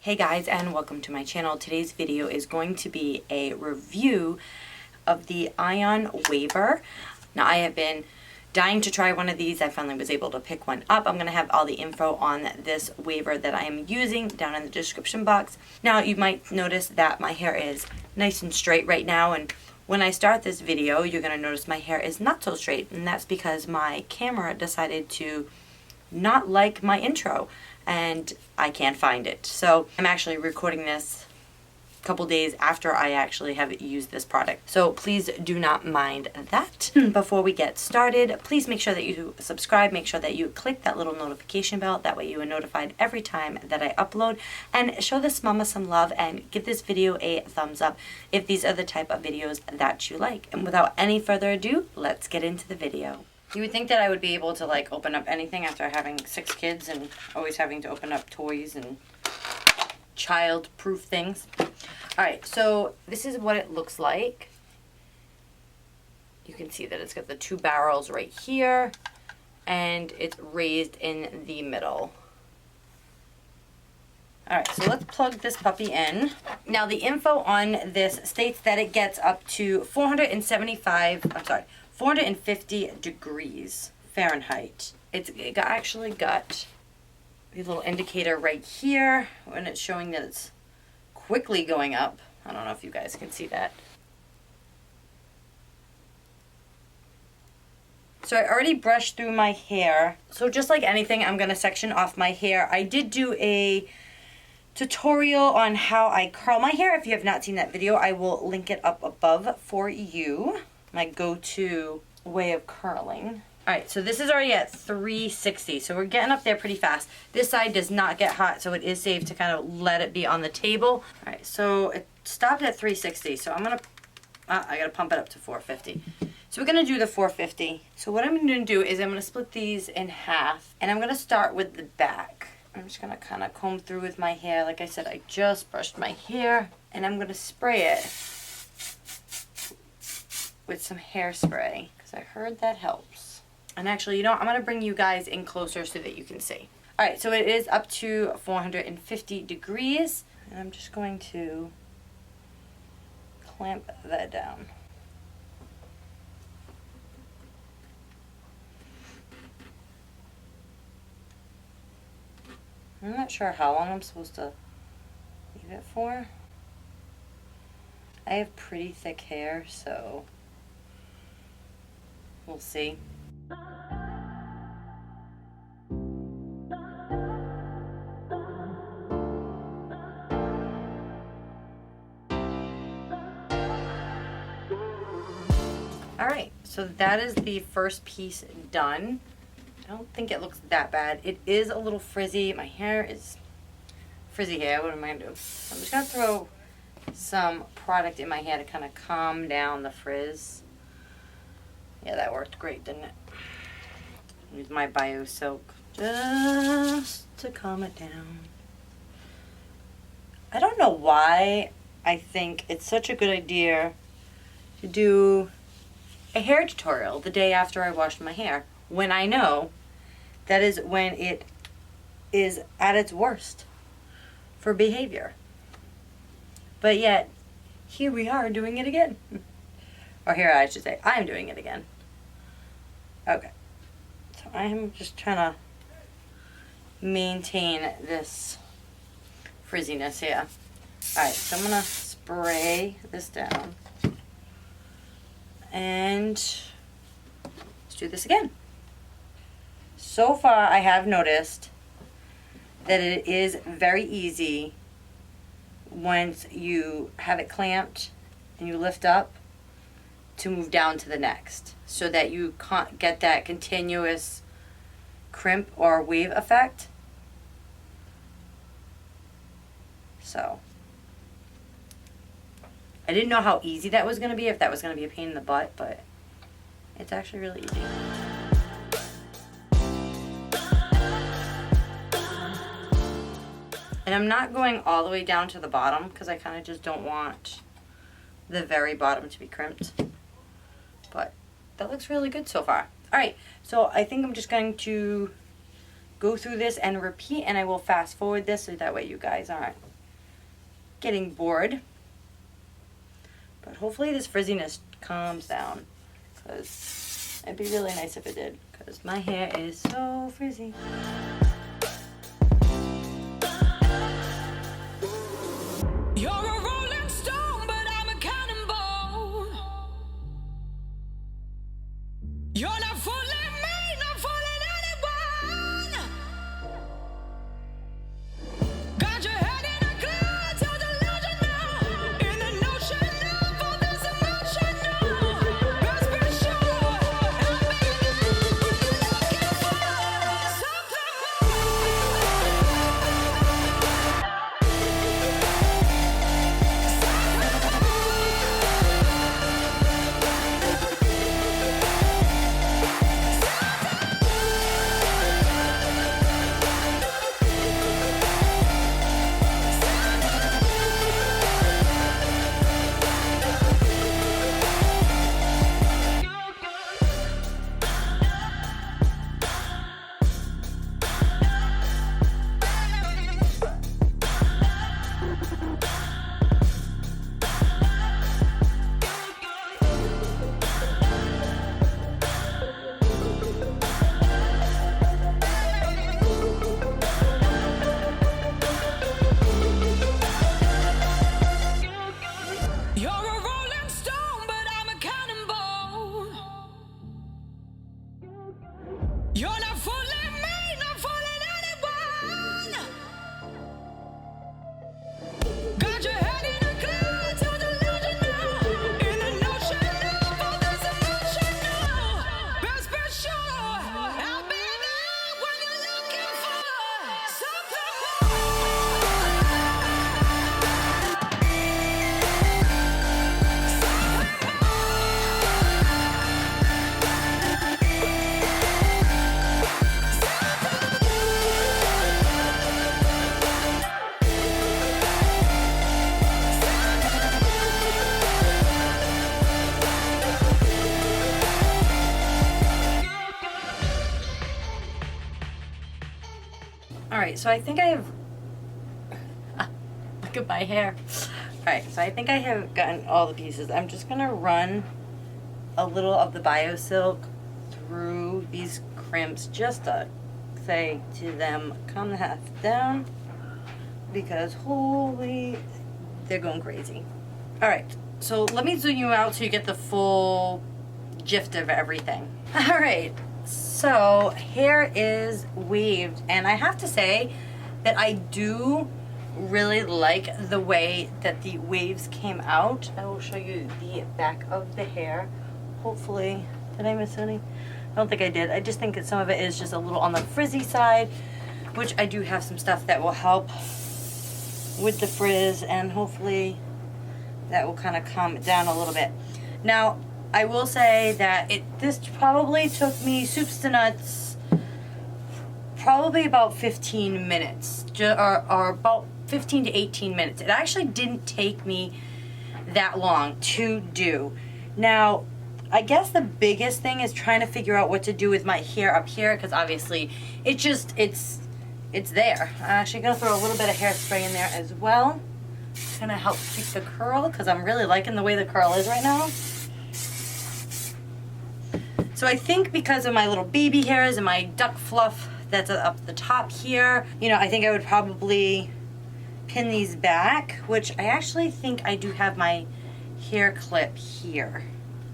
Hey guys, and welcome to my channel. Today's video is going to be a review of the Ion Waver. Now I have been dying to try one of these. I finally was able to pick one up. I'm going to have all the info on this waver that I am using down in the description box. Now you might notice that my hair is nice and straight right now, and when I start this video you're going to notice my hair is not so straight, and that's because my camera decided to not like my intro and I can't find it. So I'm actually recording this a couple days after I actually have used this product. So please do not mind that. Before we get started, please make sure that you subscribe, make sure that you click that little notification bell. That way you are notified every time that I upload. And show this mama some love and give this video a thumbs up if these are the type of videos that you like. And without any further ado, let's get into the video. You would think that I would be able to like open up anything after having 6 kids and always having to open up toys and child-proof things. Alright, so this is what it looks like. You can see that it's got the 2 barrels right here and it's raised in the middle. Alright, so let's plug this puppy in. Now the info on this states that it gets up to 450 degrees Fahrenheit. It actually got a little indicator right here and it's showing that it's quickly going up. I don't know if you guys can see that. So I already brushed through my hair. So just like anything, I'm going to section off my hair. I did do a tutorial on how I curl my hair. If you have not seen that video, I will link it up above for you. My go-to way of curling. Alright, so this is already at 360, so we're getting up there pretty fast. This side does not get hot, so it is safe to kind of let it be on the table. Alright, so it stopped at 360, so I'm going to, I got to pump it up to 450. So we're going to do the 450. So what I'm going to do is I'm going to split these in half, and I'm going to start with the back. I'm just going to kind of comb through with my hair. Like I said, I just brushed my hair, and I'm going to spray it with some hairspray, because I heard that helps. And actually, you know, I'm going to bring you guys in closer so that you can see. Alright, so it is up to 450 degrees. And I'm just going to clamp that down. I'm not sure how long I'm supposed to leave it for. I have pretty thick hair, so we'll see. Alright, so that is the first piece done. I don't think it looks that bad. It is a little frizzy. My hair is frizzy hair. What am I going to do? So I'm just going to throw some product in my hair to kind of calm down the frizz. Yeah, that worked great, didn't it? Use my Bio Soak just to calm it down. I don't know why I think it's such a good idea to do a hair tutorial the day after I washed my hair, when I know that is when it is at its worst for behavior. But yet, here we are doing it again. Or here I should say, I'm doing it again. Okay. So I am just trying to maintain this frizziness here. Alright, so I'm going to spray this down. And let's do this again. So far, I have noticed that it is very easy once you have it clamped and you lift up to move down to the next, so that you can't get that continuous crimp or wave effect. So I didn't know how easy that was going to be, if that was going to be a pain in the butt, but it's actually really easy. And I'm not going all the way down to the bottom because I kind of just don't want the very bottom to be crimped. But that looks really good so far. Alright, so I think I'm just going to go through this and repeat, and I will fast forward this so that way you guys aren't getting bored. But hopefully this frizziness calms down, because it'd be really nice if it did, because my hair is so frizzy. You're a rolling stone, but I'm a cannonball. You're not fooling me, not fooling anyone. Got your head in a cloud, so delusional. In the notion of all this emotional. Best be sure, I'll be there when you're looking for something You're a rolling stone, but I'm a cannonball. You're not fooling me, not fooling anyone. Got your head in a cloud, so delusional. In the notion of all this emotional. Best be sure, I'll be there when you're looking for something Alright, so I think I have... look at my hair. Alright, so I think I have gotten all the pieces. I'm just going to run a little of the BioSilk through these crimps just to say to them, calm the half down, because holy, they're going crazy. Alright, so let me zoom you out so you get the full gist of everything. Alright. So hair is waved, and I have to say that I do really like the way that the waves came out. I will show you the back of the hair. Hopefully, did I miss any? I don't think I did. I just think that some of it is just a little on the frizzy side, which I do have some stuff that will help with the frizz, and hopefully that will kind of calm it down a little bit. Now, I will say that this probably took me, soups to nuts, probably about 15 minutes, or about 15 to 18 minutes. It actually didn't take me that long to do. Now, I guess the biggest thing is trying to figure out what to do with my hair up here, because obviously it's there. I'm actually going to throw a little bit of hairspray in there as well. It's going to help keep the curl, because I'm really liking the way the curl is right now. So I think because of my little baby hairs and my duck fluff that's up the top here, you know, I think I would probably pin these back, which I actually think I do have my hair clip here.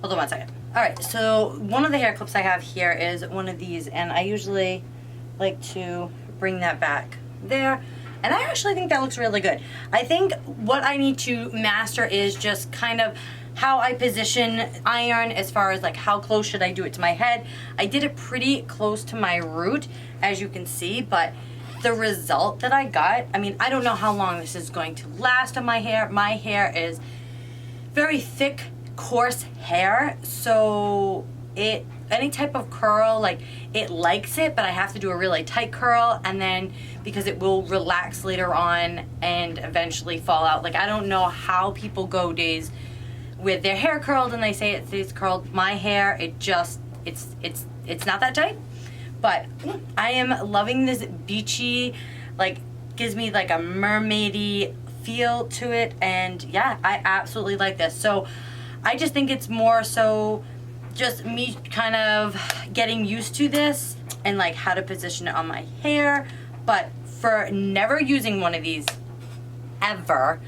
Hold on one second. Alright, so one of the hair clips I have here is one of these, and I usually like to bring that back there. And I actually think that looks really good. I think what I need to master is just kind of how I position iron, as far as like how close should I do it to my head. I did it pretty close to my root, as you can see, but the result that I got, I mean, I don't know how long this is going to last on my hair. My hair is very thick, coarse hair, so any type of curl, like, it likes it, but I have to do a really tight curl, and then because it will relax later on and eventually fall out. Like, I don't know how people go days with their hair curled and they say it stays curled. My hair, it's not that tight, but I am loving this beachy, like, gives me like a mermaidy feel to it, and yeah, I absolutely like this. So I just think it's more so just me kind of getting used to this and like how to position it on my hair. But for never using one of these ever,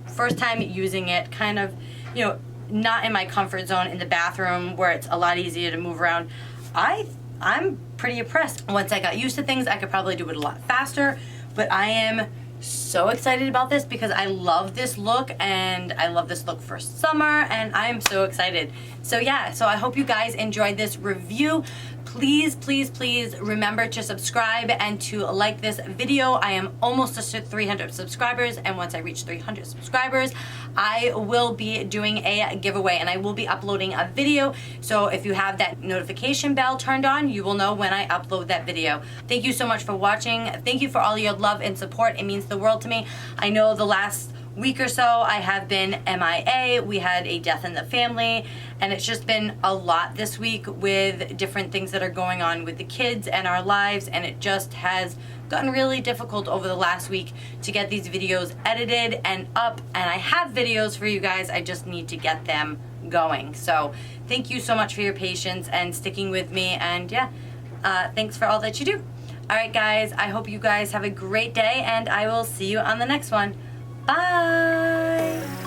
first time using it, kind of, you know, not in my comfort zone in the bathroom where it's a lot easier to move around, I'm pretty impressed. Once I got used to things, I could probably do it a lot faster, but I am so excited about this because I love this look, and I love this look for summer, and I am so excited. So yeah, so I hope you guys enjoyed this review. Please, please, please remember to subscribe and to like this video. I am almost to 300 subscribers, and once I reach 300 subscribers, I will be doing a giveaway, and I will be uploading a video. So if you have that notification bell turned on, you will know when I upload that video. Thank you so much for watching. Thank you for all your love and support. It means the world to me. I know the last week or so I have been MIA. We had a death in the family, and it's just been a lot this week with different things that are going on with the kids and our lives, and it just has gotten really difficult over the last week to get these videos edited and up. And I have videos for you guys, I just need to get them going. So thank you so much for your patience and sticking with me, and yeah, thanks for all that you do. Alright guys, I hope you guys have a great day, and I will see you on the next one. Bye!